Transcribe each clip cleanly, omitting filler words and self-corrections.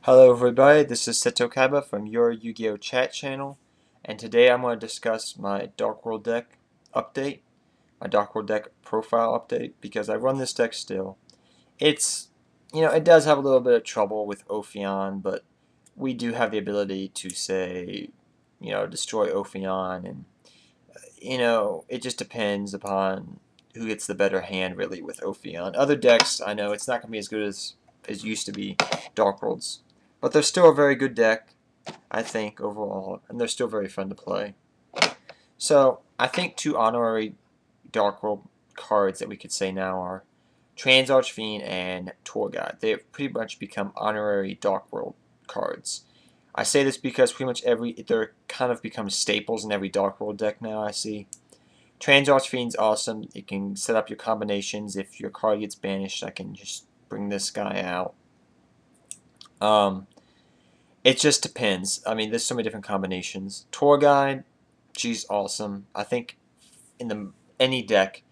Hello everybody, this is Seto Kaiba from your Yu-Gi-Oh chat channel, and today I'm going to discuss my Dark World deck update, my Dark World deck profile update, because I run this deck still. It's, it does have a little bit of trouble with Ophion, but we do have the ability to say, destroy Ophion, and, it just depends upon who gets the better hand really with Ophion. Other decks, I know it's not going to be as good as used to be, Dark Worlds. But they're still a very good deck, I think, overall, and they're still very fun to play. So, I think two honorary Dark World cards that we could say now are Trans Archfiend and Tour Guide. They've pretty much become honorary Dark World cards. I say this because pretty much they're kind of become staples in every Dark World deck now, I see. Trans Archfiend's awesome. You can set up your combinations. If your card gets banished, I can just bring this guy out. It just depends. I mean, there's so many different combinations. Tour Guide, she's awesome. I think in any deck,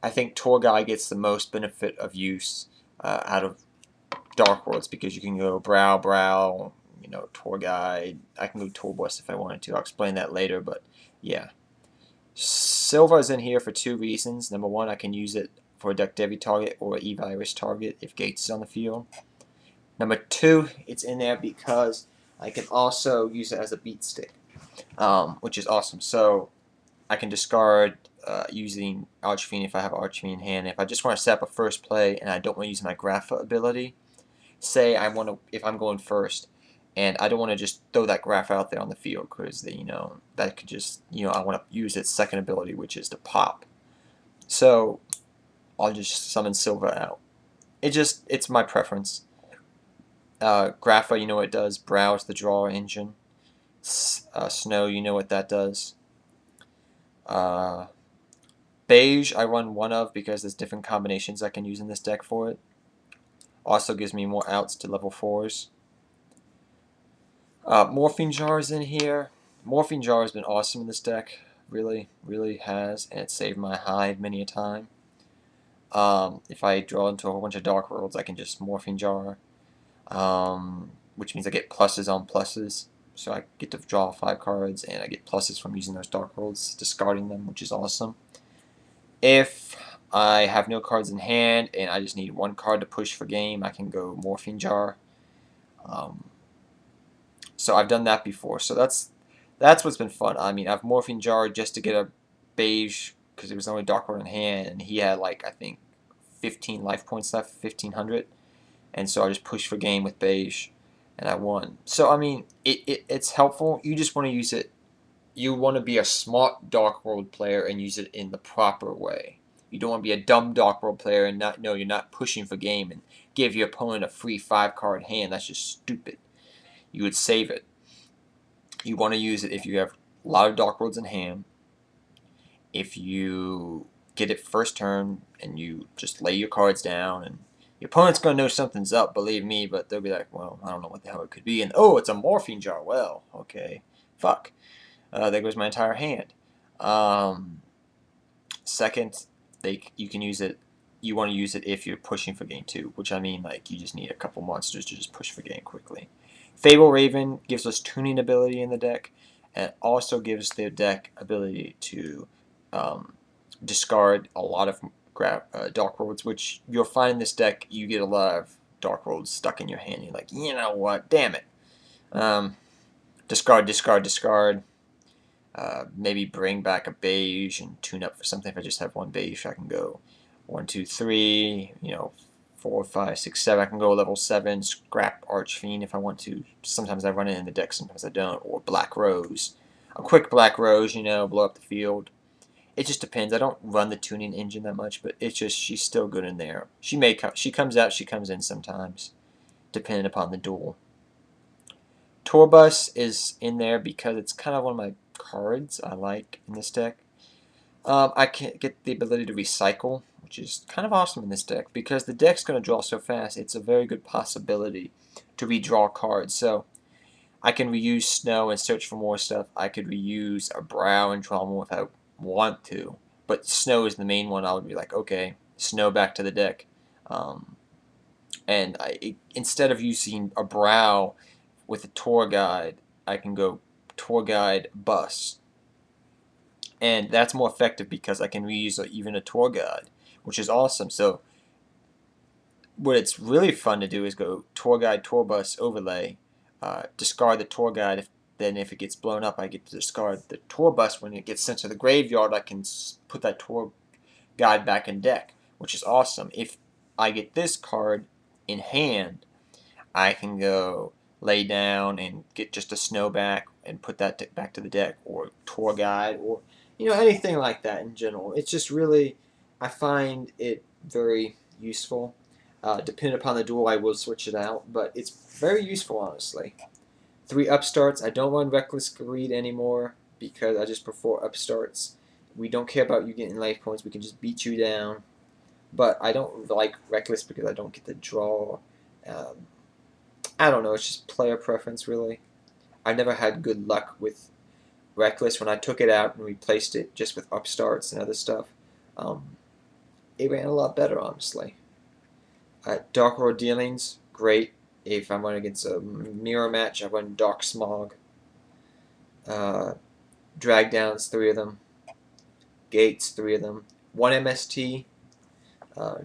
I think Tour Guide gets the most benefit of use out of Dark Worlds because you can go Brow, Tour Guide. I can go Tour Bus if I wanted to. I'll explain that later, but yeah. Silva is in here for two reasons. Number one, I can use it for a Duck Devi target or E-Virus target if Gates is on the field. Number two, it's in there because I can also use it as a beat stick, which is awesome. So I can discard using Archfiend if I have Archfiend in hand. If I just want to set up a first play and I don't want to use my Grapha ability, say I want to, if I'm going first, and I don't want to just throw that Graph out there on the field because that could just I want to use its second ability, which is to pop. So I'll just summon Silva out. It's my preference. Grapha, you know what it does. Browse the draw engine. Snow, you know what that does. Beige, I run one of because there's different combinations I can use in this deck for it. Also gives me more outs to level 4s. Morphine Jar is in here. Morphine Jar has been awesome in this deck. Really, really has. And it saved my hide many a time. If I draw into a whole bunch of Dark Worlds, I can just Morphine Jar. Which means I get pluses on pluses. So I get to draw 5 cards, and I get pluses from using those Dark Worlds, discarding them, which is awesome. If I have no cards in hand, and I just need one card to push for game, I can go Morphine Jar. So I've done that before. So that's what's been fun. I mean, I've Morphine Jar just to get a beige, because it was the only Dark World in hand, and he had, like, I think 15 life points left, 1,500. And so I just pushed for game with beige, and I won. So, I mean, it's helpful. You just want to use it. You want to be a smart Dark World player and use it in the proper way. You don't want to be a dumb Dark World player and you're not pushing for game and give your opponent a free 5-card hand. That's just stupid. You would save it. You want to use it if you have a lot of Dark Worlds in hand. If you get it first turn and you just lay your cards down, and your opponent's going to know something's up, believe me, but they'll be like, well, I don't know what the hell it could be. And, oh, it's a Morphine Jar. Well, okay. Fuck. There goes my entire hand. Second, you can use it. You want to use it if you're pushing for game 2, which I mean, like, you just need a couple monsters to just push for game quickly. Fable Raven gives us tuning ability in the deck, and also gives the deck ability to discard a lot of Dark Worlds, which you'll find in this deck. You get a lot of Dark Worlds stuck in your hand. You're like, you know what? Damn it. Discard, discard, discard. Maybe bring back a beige and tune up for something. If I just have one beige, I can go 1, 2, 3, 4, 5, 6, 7. I can go level 7, scrap Archfiend if I want to. Sometimes I run it in the deck, sometimes I don't. Or Black Rose. A quick Black Rose, blow up the field. It just depends. I don't run the tuning engine that much, but it's just, she's still good in there. She comes out, she comes in sometimes, depending upon the duel. Tourbus is in there because it's kind of one of my cards I like in this deck. I can get the ability to recycle, which is kind of awesome in this deck because the deck's going to draw so fast. It's a very good possibility to redraw cards. So I can reuse Snow and search for more stuff. I could reuse a Brow and draw more if I want to, but Snow is the main one. I would be like, okay, Snow back to the deck. And instead of using a brow with a tour guide, I can go tour guide bus, and that's more effective because I can reuse even a tour guide, which is awesome. So what it's really fun to do is go tour guide tour bus overlay, discard the tour guide. Then if it gets blown up, I get to discard the tour bus. When it gets sent to the graveyard, I can put that tour guide back in deck, which is awesome. If I get this card in hand, I can go lay down and get just a snowback and put that back to the deck, or tour guide, or anything like that in general. It's just really, I find it very useful. Depending upon the duel, I will switch it out, but it's very useful, honestly. 3 upstarts. I don't run Reckless Greed anymore because I just prefer upstarts. We don't care about you getting life points. We can just beat you down. But I don't like Reckless because I don't get to draw. I don't know. It's just player preference, really. I never had good luck with Reckless. When I took it out and replaced it just with upstarts and other stuff, it ran a lot better, honestly. Dark Road Dealings, great. If I'm running against a mirror match, I run Dark Smog. Drag Downs, 3 of them. Gates, 3 of them. 1 MST,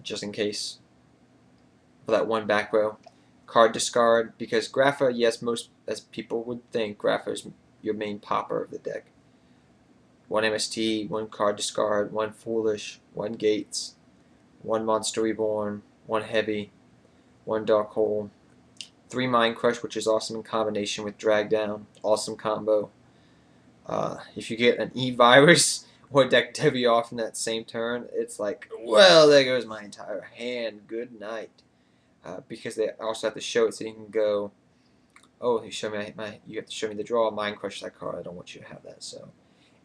just in case, for that 1 back row. Card discard, because Grapha, yes, most as people would think, Grapha is your main popper of the deck. 1 MST, 1 card discard, 1 Foolish, 1 Gates, 1 Monster Reborn, 1 Heavy, 1 Dark Hole, 3 Mind Crush, which is awesome in combination with Drag Down. Awesome combo. If you get an E-Virus or Deck Devi off in that same turn, it's like, well, there goes my entire hand. Good night. Because they also have to show it so you can go, oh, you have to show me the draw. Mind Crush that card. I don't want you to have that. So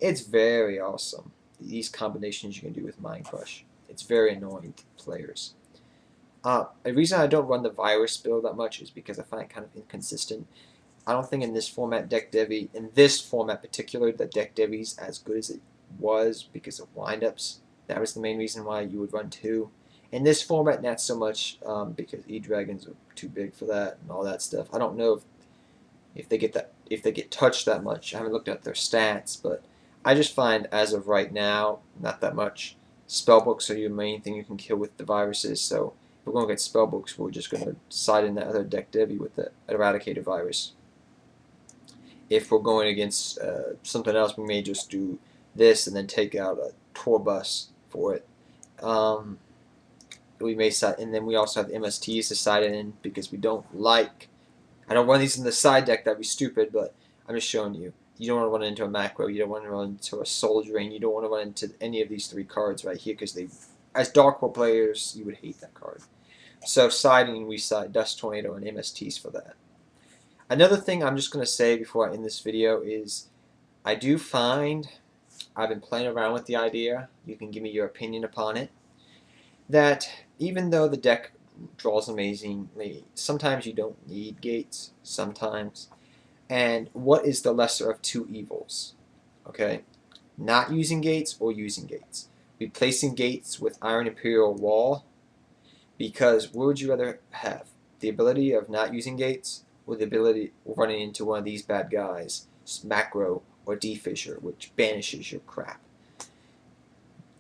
it's very awesome. These combinations you can do with Mind Crush. It's very annoying to players. The reason I don't run the Virus build that much is because I find it kind of inconsistent. I don't think in this format Deck Devi, in this format particular, that Deck Devi's as good as it was because of windups. That was the main reason why you would run 2. In this format, not so much because E-Dragons are too big for that and all that stuff. I don't know if they get touched that much. I haven't looked at their stats, but I just find as of right now, not that much. Spellbooks are your main thing you can kill with the viruses, so if we're going to get spellbooks, we're just going to side in that other Deck Devi with the Eradicator virus. If we're going against something else, we may just do this and then take out a tour bus for it. We may side, and then we also have the MSTs to side in because we don't like. I don't run these in the side deck. That'd be stupid, but I'm just showing you. You don't want to run into a macro. You don't want to run into a Soul Drain. You don't want to run into any of these 3 cards right here because they, as Dark Hole players, you would hate that card. So siding, we side Dust Tornado and MSTs for that. Another thing I'm just going to say before I end this video is I do find, I've been playing around with the idea, you can give me your opinion upon it, that even though the deck draws amazingly, sometimes you don't need gates, sometimes. And what is the lesser of 2 evils? Okay, not using gates or using gates. Replacing gates with Iron Imperial Wall, because what would you rather have? The ability of not using gates, or the ability of running into one of these bad guys, Macro or D-Fissure, which banishes your crap.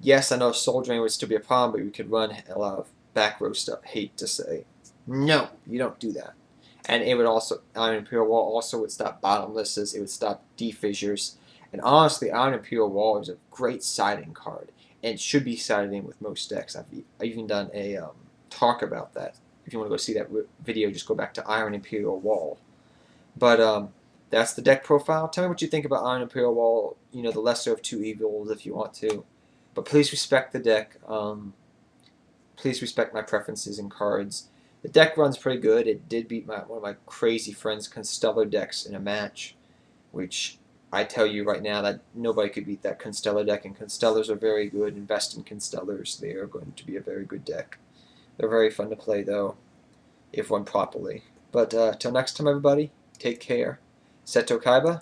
Yes, I know Soul Drain would still be a problem, but we could run a lot of back row stuff. Hate to say. No, you don't do that. And it would also, Iron Imperial Wall also would stop bottomlesses, it would stop D-Fissures. And honestly, Iron Imperial Wall is a great siding card, and it should be sided in with most decks. I've even done a talk about that. If you want to go see that video, just go back to Iron Imperial Wall. But that's the deck profile. Tell me what you think about Iron Imperial Wall, the lesser of 2 evils if you want to. But please respect the deck. Please respect my preferences in cards. The deck runs pretty good. It did beat one of my crazy friends' Constellar decks in a match, which I tell you right now that nobody could beat that Constellar deck, and Constellars are very good. Invest in Constellars. They are going to be a very good deck. They're very fun to play, though, if run properly. But till next time, everybody, take care. Seto Kaiba.